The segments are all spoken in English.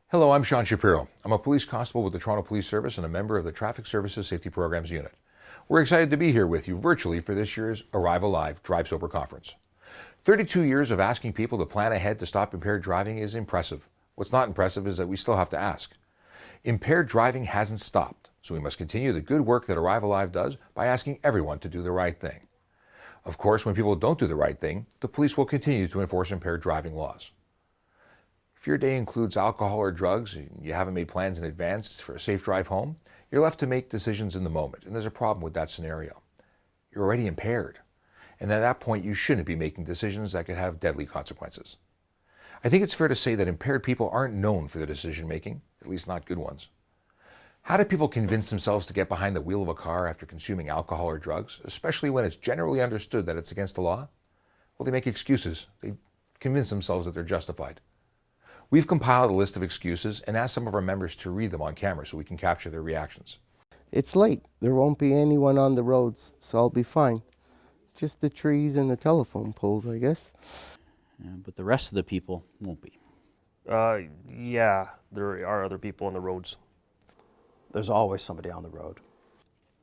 Hello, I'm Sean Shapiro. I'm a police constable with the Toronto Police Service and a member of the Traffic Services Safety Programs Unit. We're excited to be here with you virtually for this year's Arrive Alive Drive Sober Conference. 32 years of asking people to plan ahead to stop impaired driving is impressive. What's not impressive is that we still have to ask. Impaired driving hasn't stopped, so we must continue the good work that Arrive Alive does by asking everyone to do the right thing. Of course, when people don't do the right thing, the police will continue to enforce impaired driving laws. If your day includes alcohol or drugs and you haven't made plans in advance for a safe drive home, you're left to make decisions in the moment, and there's a problem with that scenario. You're already impaired, and at that point you shouldn't be making decisions that could have deadly consequences. I think it's fair to say that impaired people aren't known for their decision making, at least not good ones. How do people convince themselves to get behind the wheel of a car after consuming alcohol or drugs, especially when it's generally understood that it's against the law? Well, they make excuses. They convince themselves that they're justified. We've compiled a list of excuses and asked some of our members to read them on camera so we can capture their reactions. It's late. There won't be anyone on the roads, so I'll be fine. Just the trees and the telephone poles, I guess. Yeah, but the rest of the people won't be. Yeah, there are other people on the roads. There's always somebody on the road.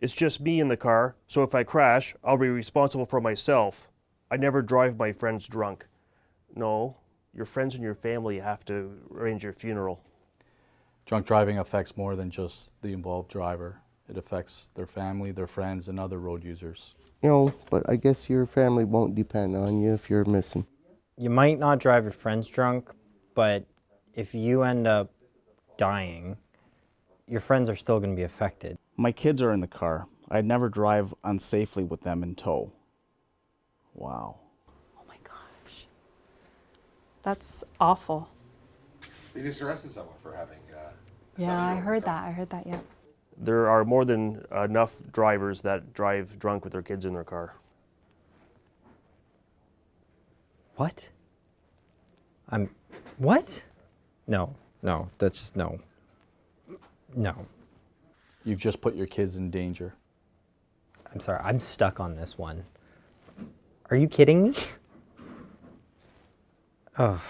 It's just me in the car, so if I crash, I'll be responsible for myself. I never drive my friends drunk. No, your friends and your family have to arrange your funeral. Drunk driving affects more than just the involved driver. It affects their family, their friends, and other road users. You know, but I guess your family won't depend on you if you're missing. You might not drive your friends drunk, but if you end up dying, your friends are still going to be affected. My kids are in the car. I'd never drive unsafely with them in tow. Wow. Oh my gosh. That's awful. They just arrested someone for having Yeah, I heard that, yeah. There are more than enough drivers that drive drunk with their kids in their car. What? What? No, that's just no. No. You've just put your kids in danger. I'm sorry, I'm stuck on this one. Are you kidding me? Oh,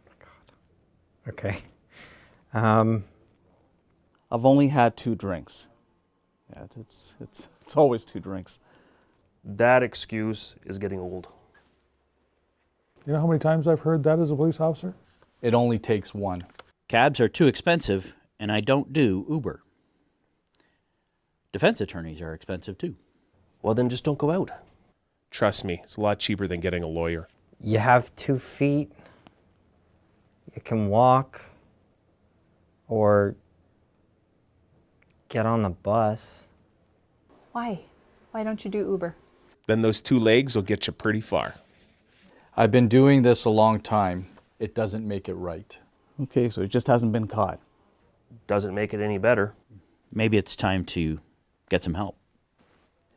my God. Okay. I've only had 2 drinks. Yeah, it's always 2 drinks. That excuse is getting old. You know how many times I've heard that as a police officer? It only takes one. Cabs are too expensive, and I don't do Uber. Defense attorneys are expensive too. Well, then just don't go out. Trust me, it's a lot cheaper than getting a lawyer. You have 2 feet. You can walk. Or get on the bus. Why? Why don't you do Uber? Then those 2 legs will get you pretty far. I've been doing this a long time. It doesn't make it right. Okay, so it just hasn't been caught. Doesn't make it any better. Maybe it's time to get some help.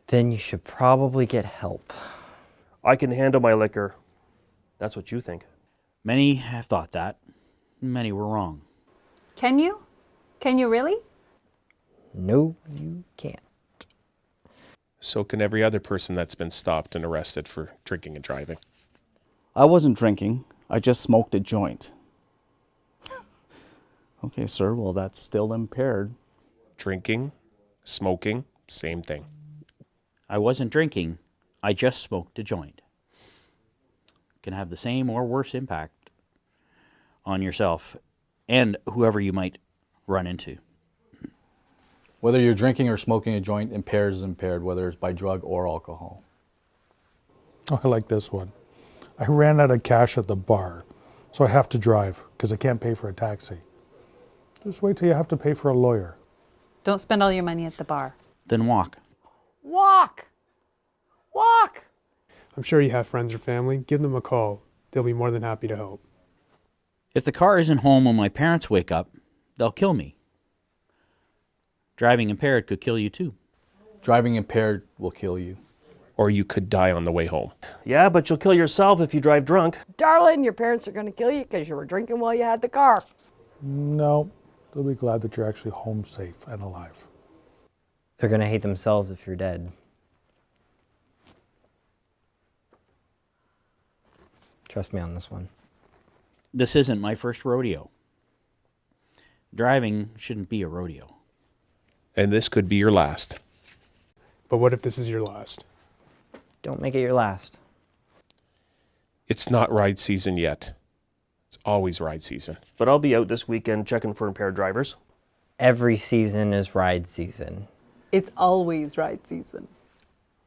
Then you should probably get help. I can handle my liquor. That's what you think. Many have thought that. Many were wrong. Can you? Can you really? No, you can't. So can every other person that's been stopped and arrested for drinking and driving. I wasn't drinking. I just smoked a joint. Okay, sir, well, that's still impaired. Drinking, smoking, same thing. I wasn't drinking. I just smoked a joint. Can have the same or worse impact on yourself and whoever you might run into. Whether you're drinking or smoking a joint, impaired is impaired, whether it's by drug or alcohol. Oh, I like this one. I ran out of cash at the bar, so I have to drive because I can't pay for a taxi. Just wait till you have to pay for a lawyer. Don't spend all your money at the bar. Then walk. Walk! Walk! I'm sure you have friends or family. Give them a call. They'll be more than happy to help. If the car isn't home when my parents wake up, they'll kill me. Driving impaired could kill you too. Driving impaired will kill you. Or you could die on the way home. Yeah, but you'll kill yourself if you drive drunk. Darling, your parents are going to kill you because you were drinking while you had the car. No, they'll be glad that you're actually home safe and alive. They're going to hate themselves if you're dead. Trust me on this one. This isn't my first rodeo. Driving shouldn't be a rodeo. And this could be your last. But what if this is your last? Don't make it your last. It's not ride season yet. It's always ride season. But I'll be out this weekend checking for impaired drivers. Every season is ride season. It's always ride season.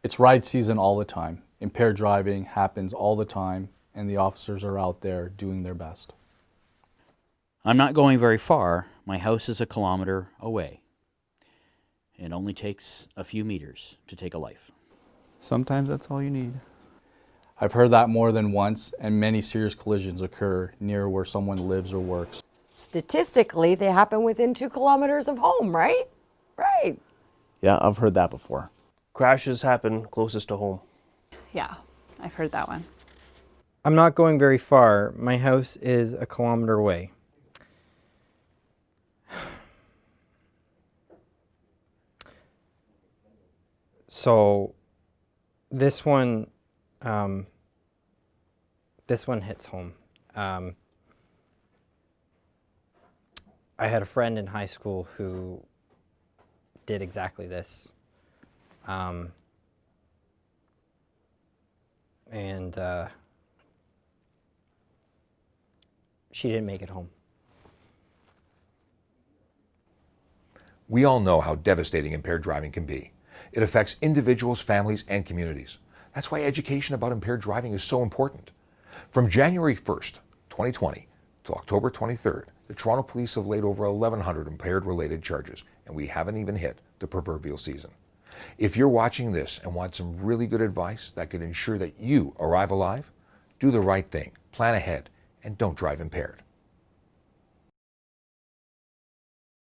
It's ride season all the time. Impaired driving happens all the time, and the officers are out there doing their best. I'm not going very far. My house is 1 kilometer away. It only takes a few meters to take a life. Sometimes that's all you need. I've heard that more than once, and many serious collisions occur near where someone lives or works. Statistically, they happen within 2 kilometers of home, right? Right. Yeah, I've heard that before. Crashes happen closest to home. Yeah, I've heard that one. I'm not going very far. My house is 1 kilometer away. So this one hits home. I had a friend in high school who did exactly this. And she didn't make it home. We all know how devastating impaired driving can be. It affects individuals, families, and communities. That's why education about impaired driving is so important. From January 1st, 2020 to October 23rd, the Toronto Police have laid over 1,100 impaired-related charges, and we haven't even hit the proverbial season. If you're watching this and want some really good advice that could ensure that you arrive alive, do the right thing, plan ahead, and don't drive impaired.